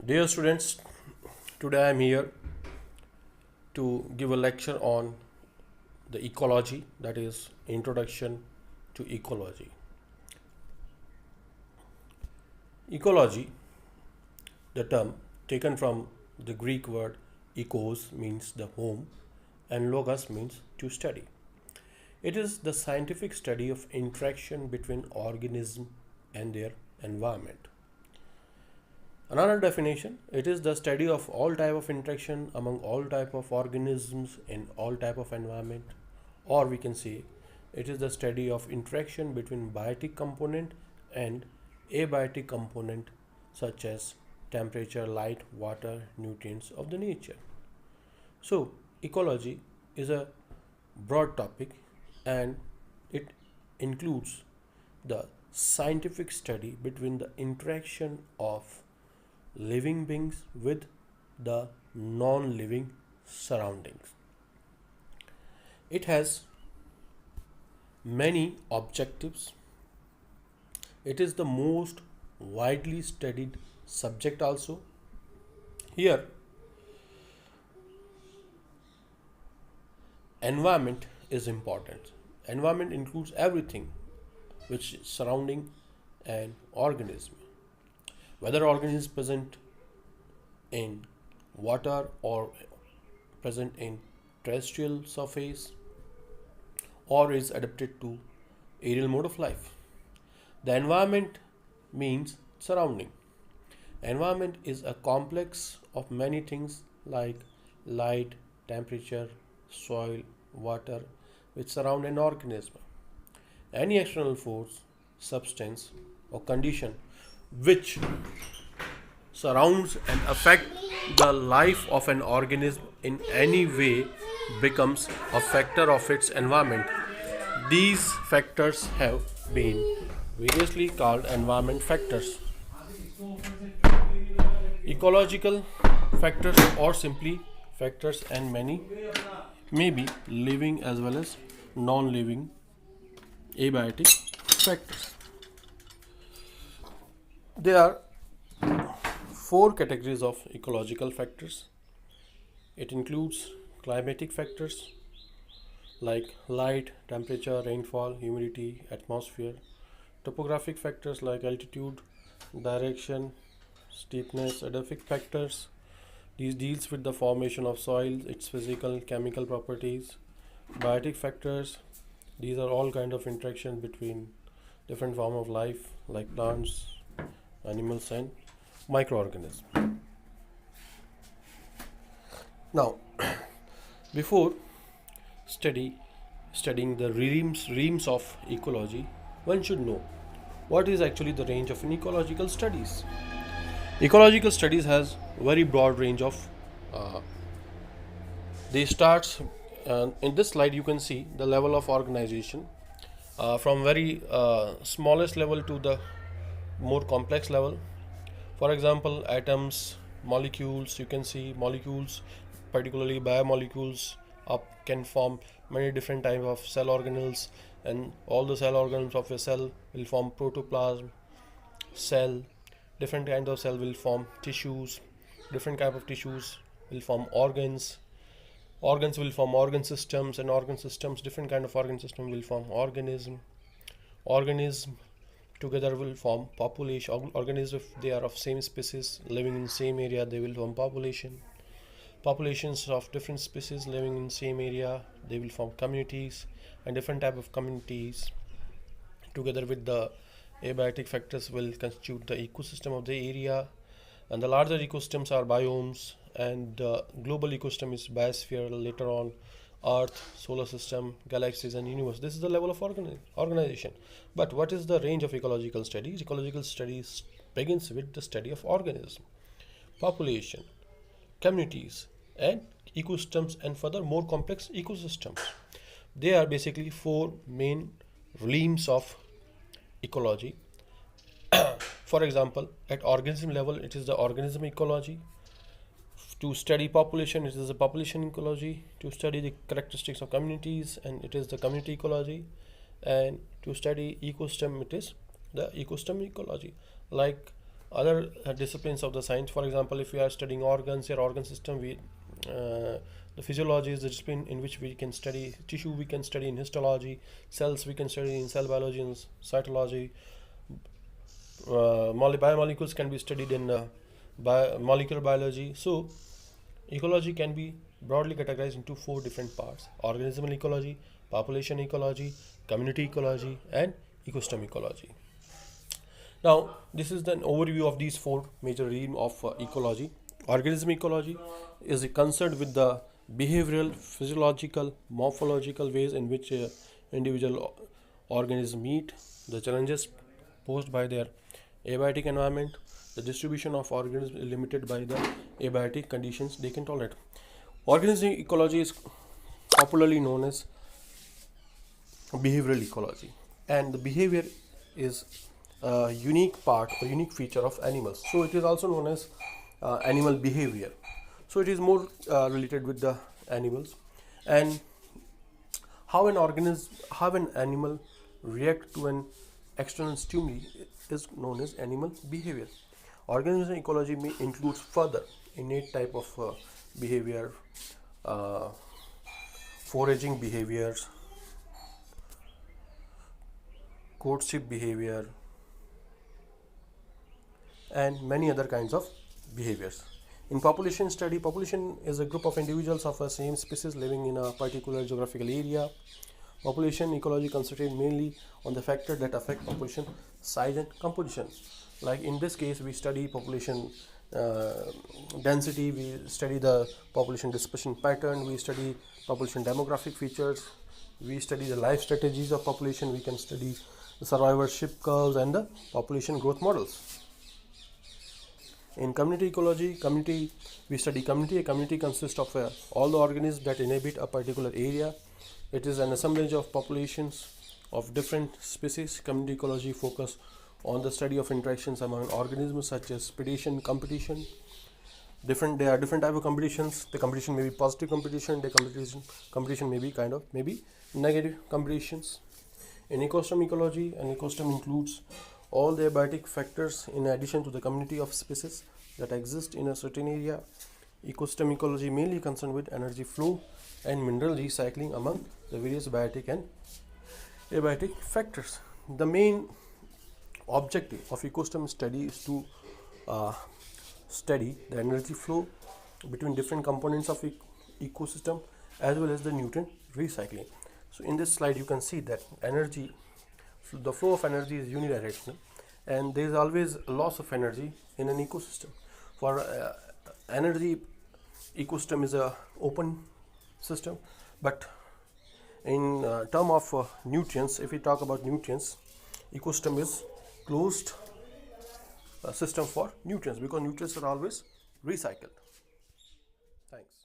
Dear students, today I am here to give a lecture on the ecology, that is, introduction to ecology. Ecology, the term taken from the Greek word ecos means the home and logos means to study. It is the scientific study of interaction between organisms and their environment. Another definition, it is the study of all type of interaction among all type of organisms in all type of environment, or we can say it is the study of interaction between biotic component and abiotic component such as temperature, light, water, nutrients of the nature. So ecology is a broad topic and it includes the scientific study between the interaction of living beings with the non-living surroundings. It has many objectives. It is the most widely studied subject also. Here, environment is important. Environment includes everything which is surrounding an organism. Whether organism is present in water or present in terrestrial surface or is adapted to aerial mode of life. The environment means surrounding. Environment is a complex of many things like light, temperature, soil, water which surround an organism. Any external force, substance or condition which surrounds and affect the life of an organism in any way becomes a factor of its environment. These factors have been variously called environment factors, ecological factors, or simply factors, and many may be living as well as non-living abiotic factors. There are four categories of ecological factors. It includes climatic factors like light, temperature, rainfall, humidity, atmosphere, topographic factors like altitude, direction, steepness, edaphic factors. These deals with the formation of soil, its physical, chemical properties, biotic factors. These are all kind of interaction between different form of life like plants, animals and microorganisms. Now, before studying the realms of ecology, one should know what is actually the range of an ecological studies. Ecological studies has very broad range of they starts in this slide you can see the level of organization from very smallest level to the more complex level. For example, atoms, molecules, you can see molecules, particularly biomolecules, can form many different types of cell organelles, and all the cell organelles of a cell will form protoplasm, cell. Different kinds of cell will form tissues. Different type of tissues will form organs. Organs will form organ systems, and organ systems, different kind of organ system will form organism. Organism together will form population. Organisms, if they are of same species living in same area, they will form population. Populations of different species living in same area, they will form communities, and different type of communities together with the abiotic factors will constitute the ecosystem of the area. And the larger ecosystems are biomes, and global ecosystem is biosphere, later on earth, solar system, galaxies and universe. This is the level of organization. But what is the range of ecological studies? Ecological studies begins with the study of organism, population, communities and ecosystems, and further more complex ecosystems. There are basically four main realms of ecology. For example, at organism level it is the organism ecology. To study population it is the population ecology. To study the characteristics of communities, and it is the community ecology. And to study ecosystem it is the ecosystem ecology. Like other disciplines of the science. For example, if we are studying organs or organ system, the physiology is the discipline in which we can study tissue, we can study in histology, cells we can study in cell biology and cytology, biomolecules can be studied in molecular biology. So ecology can be broadly categorized into four different parts: organismal ecology, population ecology, community ecology, and ecosystem ecology. Now, this is an overview of these four major realms of ecology. Organism ecology is concerned with the behavioral, physiological, morphological ways in which individual organisms meet the challenges posed by their abiotic environment. The distribution of organisms is limited by the abiotic conditions they can tolerate. Organism ecology is popularly known as behavioral ecology, and the behavior is a unique part or unique feature of animals. So it is also known as animal behavior. So it is more related with the animals, and how an animal react to an external stimuli is known as animal behavior. Organism ecology may include further innate type of behavior, uh, foraging behaviors, courtship behavior, and many other kinds of behaviors. In population study, population is a group of individuals of a same species living in a particular geographical area. Population ecology concentrates mainly on the factors that affect population size and composition. Like in this case, we study population uh, density, we study the population dispersion pattern, we study population demographic features, we study the life strategies of population, we can study the survivorship curves and the population growth models. In community ecology, we study community. A community consists of all the organisms that inhabit a particular area. It is an assemblage of populations of different species. Community ecology focus on the study of interactions among organisms such as predation, competition. There are different type of competitions. The competition may be positive competition. The competition may be maybe negative competitions. In ecosystem ecology, an ecosystem includes all the abiotic factors in addition to the community of species that exist in a certain area. Ecosystem ecology mainly concerned with energy flow and mineral recycling among the various biotic and abiotic factors. The main objective of ecosystem study is to study the energy flow between different components of ecosystem as well as the nutrient recycling. So in this slide you can see that the flow of energy is unidirectional, and there is always loss of energy in an ecosystem. For energy, ecosystem is a open system, but in term of nutrients, if we talk about nutrients, ecosystem is closed system for nutrients because nutrients are always recycled. Thanks.